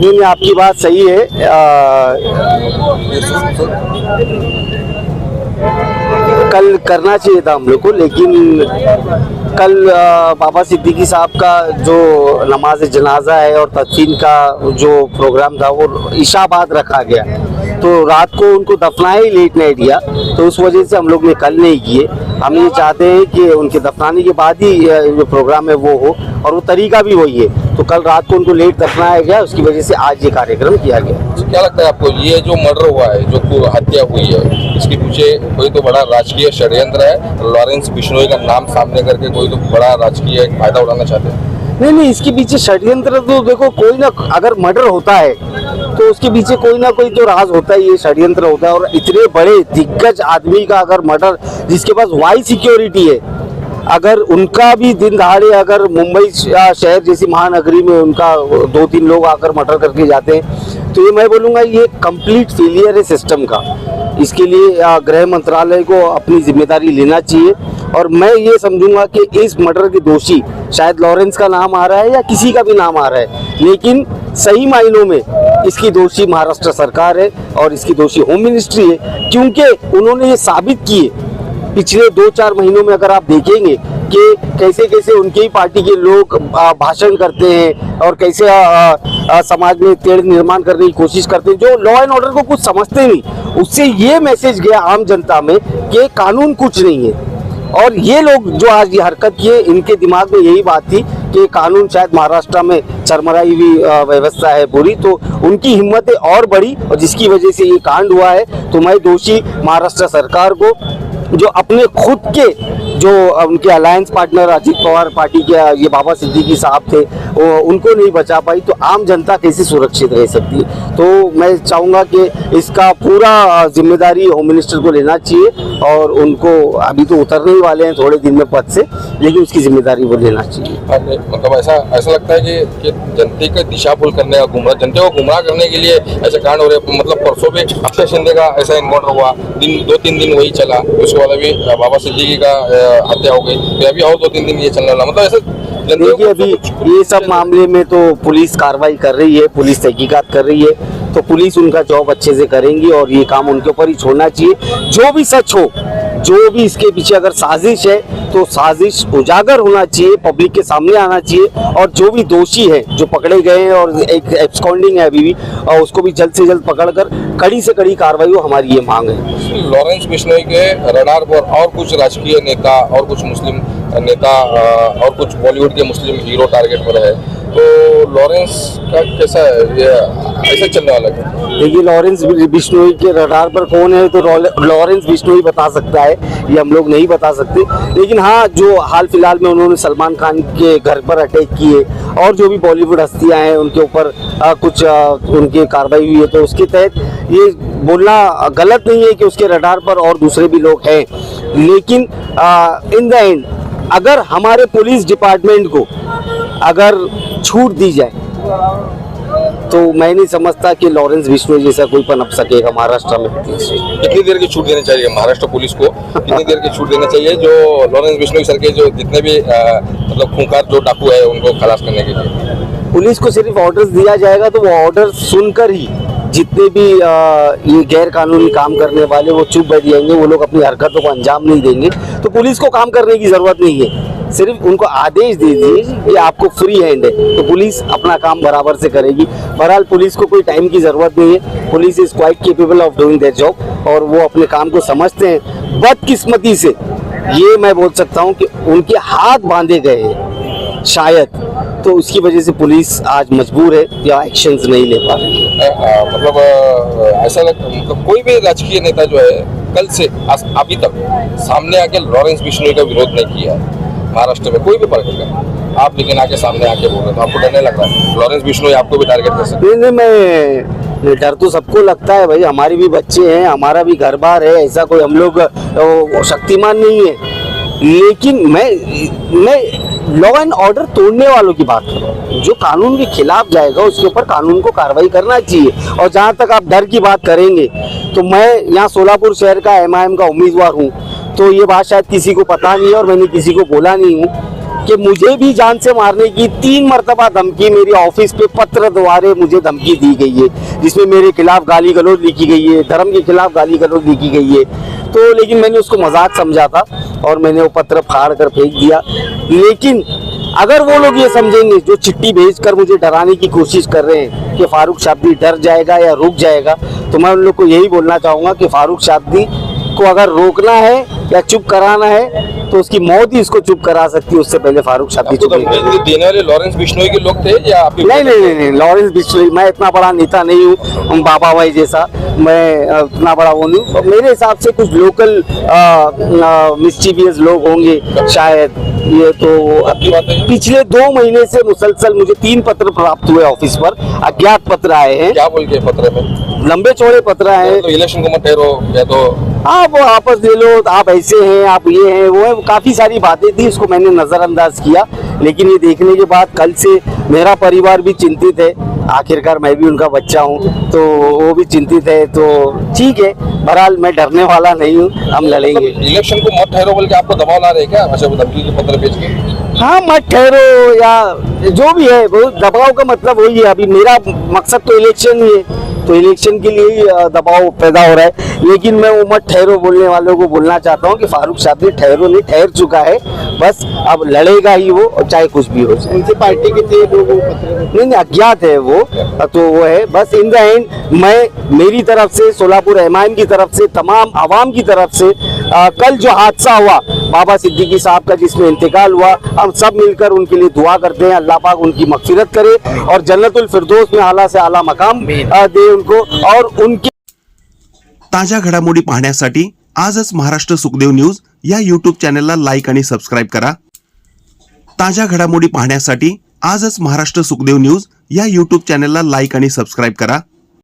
नहीं, आपकी बात सही है। कल करना चाहिए था हम लोग को, लेकिन कल बाबा सिद्दीकी साहब का जो नमाज जनाजा है और तदफीन का जो प्रोग्राम था वो इशा बाद रखा गया, तो रात को उनको दफनाए ही लेट नाइट दिया, तो उस वजह से हम लोग ने कल नहीं किए। हम ये चाहते हैं कि उनके दफनाने के बाद ही जो प्रोग्राम है वो हो, और वो तरीका भी वही है। तो कल रात को उनको लेट दफनाया गया, उसकी वजह से आज ये कार्यक्रम किया गया। तो क्या लगता है आपको, ये जो मर्डर हुआ है, जो हत्या हुई है, इसके पीछे कोई तो बड़ा राजकीय षड्यंत्र है? लॉरेंस बिश्नोई का नाम सामने करके कोई तो बड़ा राजकीय फायदा उठाना चाहते हैं? नहीं, इसके पीछे षड्यंत्र तो देखो, कोई ना, अगर मर्डर होता है तो उसके पीछे कोई ना कोई तो राज होता है, ये षड्यंत्र होता है। और इतने बड़े दिग्गज आदमी का अगर मर्डर, जिसके पास वाई सिक्योरिटी है, अगर उनका भी दिन दहाड़े अगर मुंबई शहर जैसी महानगरी में उनका 2-3 लोग आकर मर्डर करके जाते हैं, तो ये मैं बोलूँगा ये कंप्लीट फेलियर है सिस्टम का। इसके लिए गृह मंत्रालय को अपनी जिम्मेदारी लेना चाहिए। और मैं ये समझूंगा कि इस मर्डर के दोषी, शायद लॉरेंस का नाम आ रहा है या किसी का भी नाम आ रहा है, लेकिन सही मायनों में इसकी दोषी महाराष्ट्र सरकार है और इसकी दोषी होम मिनिस्ट्री है, क्योंकि उन्होंने ये साबित किए पिछले 2-4 महीनों में। अगर आप देखेंगे कि कैसे कैसे उनके ही पार्टी के लोग भाषण करते हैं और कैसे समाज में तेड़ निर्माण करने की कोशिश करते हैं, जो लॉ एंड ऑर्डर को कुछ समझते नहीं, उससे ये मैसेज गया आम जनता में कि कानून कुछ नहीं है। और ये लोग जो आज ये हरकत किए, इनके दिमाग में यही बात थी कि कानून शायद महाराष्ट्र में चरमराई हुई व्यवस्था है पूरी, तो उनकी हिम्मतें और बढ़ी और जिसकी वजह से ये कांड हुआ है। तो मैं दोषी महाराष्ट्र सरकार को, जो अपने खुद के जो उनके alliance partner Ajit Pawar party के ये बाबा सिद्दीकी साहब थे, वो उनको नहीं बचा पाई, तो आम जनता कैसे सुरक्षित रह सकती है। तो मैं चाहूँगा कि इसका पूरा जिम्मेदारी होम मिनिस्टर को लेना चाहिए, और उनको अभी तो उतरने ही वाले हैं थोड़े दिन में पद से, लेकिन उसकी जिम्मेदारी वो लेना चाहिए। मतलब ऐसा लगता है कि जनता का दिशा भूल करने का, जनता को गुमराह करने के लिए ऐसे कांड हो रहे। मतलब परसों भी अक्षय शिंदे का ऐसा इनकाउंटर हुआ, 2-3 दिन वही चला, उसके बाद अभी बाबा सिद्दीकी का हत्या हो गई, तो अभी और 2-3 दिन ये चलने वाला। मतलब ऐसे देखिए, अभी ये सब मामले में तो पुलिस कार्रवाई कर रही है, पुलिस तहकीकात कर रही है, तो पुलिस उनका जॉब अच्छे से करेंगी और ये काम उनके ऊपर ही छोड़ना चाहिए। जो भी सच हो, जो भी इसके पीछे अगर साजिश है, तो साजिश उजागर होना चाहिए, पब्लिक के सामने आना चाहिए, और जो भी दोषी है, जो पकड़े गए हैं और एक एब्सकॉन्डिंग है अभी भी, और उसको भी जल्द से जल्द पकड़कर कड़ी से कड़ी कार्रवाई हो, हमारी ये मांग है। लॉरेंस बिश्नोई के रडार पर और कुछ राजकीय नेता और कुछ मुस्लिम नेता और कुछ बॉलीवुड के मुस्लिम हीरो टारगेट पर है, तो लॉरेंस का कैसा है, ये ऐसा चलने वाला है? देखिए, लॉरेंस बिश्नोई के रडार पर कौन है तो लॉरेंस बिश्नोई बता सकता है, ये हम लोग नहीं बता सकते। लेकिन हाँ, जो हाल फिलहाल में उन्होंने सलमान खान के घर पर अटैक किए और जो भी बॉलीवुड हस्तियां हैं उनके ऊपर कुछ उनकी कार्रवाई हुई है, तो उसके तहत ये बोलना गलत नहीं है कि उसके रडार पर और दूसरे भी लोग हैं। लेकिन इन द एंड अगर हमारे पुलिस डिपार्टमेंट को अगर छूट दी जाए, तो मैं नहीं समझता कि लॉरेंस बिश्नोई जैसा कोई पनप सकेगा महाराष्ट्र में। कितनी देर की छूट देनी चाहिए महाराष्ट्र पुलिस को? कितनी देर की छूट देनी चाहिए जो लॉरेंस बिश्नोई सर के जो जितने भी मतलब खूंखार जो डाकू है उनको खलास करने के लिए? पुलिस को सिर्फ ऑर्डर्स दिया जाएगा, तो वो ऑर्डर सुनकर ही जितने भी ये गैर कानूनी काम करने वाले वो चुप बैठ जाएंगे, वो लोग अपनी हरकतों को अंजाम नहीं देंगे। तो पुलिस को काम करने की जरूरत नहीं है, सिर्फ उनको आदेश दे दीजिए कि आपको फ्री हैंड है, तो पुलिस अपना काम बराबर से करेगी। बहरहाल पुलिस को कोई टाइम की जरूरत नहीं है, police is quite capable of doing their job, और वो अपने काम को समझते हैं। बदकिस्मती से ये मैं बोल सकता हूँ कि उनके हाथ बांधे गए हैं शायद, तो उसकी वजह से पुलिस आज मजबूर है या एक्शंस नहीं ले पा रही है। मतलब ऐसा मतलब कोई भी राजकीय नेता जो है कल से अभी तक सामने आके लॉरेंस बिश्नोई का विरोध नहीं किया है महाराष्ट्र में, कोई भी पार्टी का। आप लेकिन आके सामने आके बोल रहे, तो आपको डर नहीं लग रहा है लॉरेंस बिश्नोई आपको भी टारगेट कर सकते? नहीं, मैं डर तो सबको लगता है भाई, हमारे भी बच्चे हैं, हमारा भी घर बार है, ऐसा कोई हम लोग शक्तिमान नहीं है। लेकिन मैं लॉ एंड ऑर्डर तोड़ने वालों की बात कर रहा हूँ, जो कानून के खिलाफ जाएगा उसके ऊपर कानून को कार्रवाई करना चाहिए। और जहाँ तक आप डर की बात करेंगे, तो मैं यहाँ सोलापुर शहर का MIM का उम्मीदवार हूँ, तो ये बात शायद किसी को पता नहीं है और मैंने किसी को बोला नहीं हूँ, कि मुझे भी जान से मारने की 3 मरतबा धमकी मेरी ऑफिस पे पत्र द्वारे मुझे धमकी दी गई है, जिसमें मेरे खिलाफ गाली गलौज लिखी गई है, धर्म के खिलाफ गाली गलौज लिखी गई है। तो लेकिन मैंने उसको मजाक समझा था और मैंने वो पत्र फाड़ कर फेंक दिया। लेकिन अगर वो लोग ये समझेंगे जो चिट्ठी भेजकर मुझे डराने की कोशिश कर रहे हैं कि फारूक शाब्दी डर जाएगा या रुक जाएगा, तो मैं उन लोग को यही बोलना चाहूँगा कि फारूक शाब्दी को अगर रोकना है या चुप कराना है तो उसकी मौत ही इसको चुप करा सकती है, उससे पहले फारूक शाब्दी आपको चुप नहीं करेगा। धमकी देने वाले लॉरेंस बिश्नोई के लोग थे या आप ही? नहीं, लॉरेंस बिश्नोई, मैं इतना बड़ा नेता नहीं हूँ बाबा भाई जैसा, मैं इतना बड़ा वो नहीं हूँ। मेरे हिसाब से कुछ लोकल मिस्चीवियस लोग होंगे शायद। ये तो आपकी बात है? पिछले 2 महीने से मुसलसल मुझे 3 पत्र प्राप्त हुए ऑफिस पर, अज्ञात पत्र आए हैं, क्या बोल के पत्र में? लंबे चौड़े पत्र आए हैं। तो इलेक्शन को मत ठहरो या तो आप वापस ले लो, आप ऐसे हैं, आप ये हैं, वो है, काफी सारी बातें थी, उसको मैंने नजरअंदाज किया। लेकिन ये देखने के बाद कल से मेरा परिवार भी चिंतित है, आखिरकार मैं भी उनका बच्चा हूँ, तो वो भी चिंतित है। तो ठीक है, बहरहाल मैं डरने वाला नहीं हूँ, हम लड़ेंगे। इलेक्शन को मत ठहरो बोल के आपको दबाव ला रहे क्या? अच्छा, वो धमकी के पत्र भेज के? हाँ, मत ठहरो या जो भी है, वो दबाव का मतलब वही है। अभी मेरा मकसद तो इलेक्शन ही है, तो इलेक्शन के लिए ही दबाव पैदा हो रहा है। लेकिन मैं वो मत ठहरो बोलने वालों को बोलना चाहता हूँ कि फारूक शाब्दी ठहरो नहीं, ठहर चुका है, बस अब लड़ेगा ही वो, चाहे कुछ भी हो जाए। उनकी पार्टी के थे लोग नहीं, अज्ञात है वो, तो वो है बस। इन द एंड मैं मेरी तरफ से, सोलापुर एमआईएम की तरफ से, तमाम आवाम की तरफ से, कल जो हादसा हुआ बाबा सिद्दीकी साहब का जिसमें इंतकाल हुआ, हम सब मिलकर उनके लिए दुआ करते हैं, अल्लाह पाक उनकी मगफिरत करे और जन्नतुल फिरदौस में आला से आला मकाम दे उनको। और उनकी ताज्या घडामोडी पाहण्यासाठी आजच महाराष्ट्र सुखदेव न्यूज या यूट्यूब चॅनलला लाईक आणि सबस्क्राईब करा। ताज्या घडामोडी पाहण्यासाठी आजच महाराष्ट्र सुखदेव न्यूज या यूट्यूब चॅनलला लाईक आणि सबस्क्राईब करा।